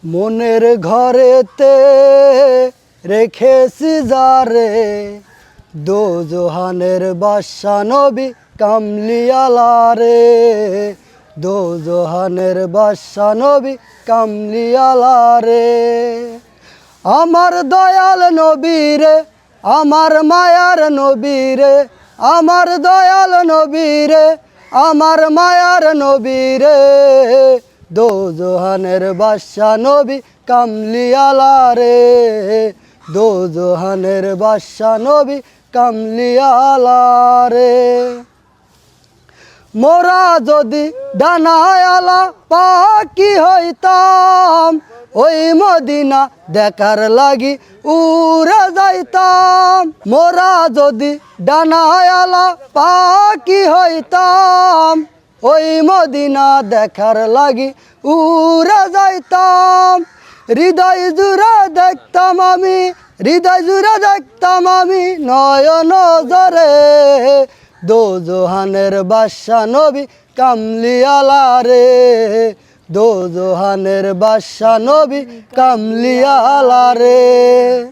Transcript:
মনের ঘরেতে রেখেছি যারে, দোজহানের বাদশা নবী কামলিওয়ালা রে। দোজহানের বাদশা নবী কামলিওয়ালা রে। আমার দয়াল নবী রে, আমার মায়ার নবী রে, আমার দয়াল নবী রে, আমার মায়ার নবী রে। দোজহানের বাদশা নবী কামলিওয়ালা রে। দোজহানের বাদশা নবী কামলিওয়ালা রে। মোরা যদি ডানায়ালা পাখি হইতাম, ওই মদিনা দেখার লাগি উড়ে যাইতাম। মোরা যদি ডানায়ালা পাখি হইতাম, ওই মদিনা দেখার লাগি উড়ে যাইতাম। হৃদয় জুড়ে দেখতাম আমি, হৃদয় জুড়ে দেখতাম আমি নয়ন জরে। দোজহানের বাদশা নবী কামলিওয়ালা রে। দোজহানের বাদশা নবী কামলিওয়ালা রে।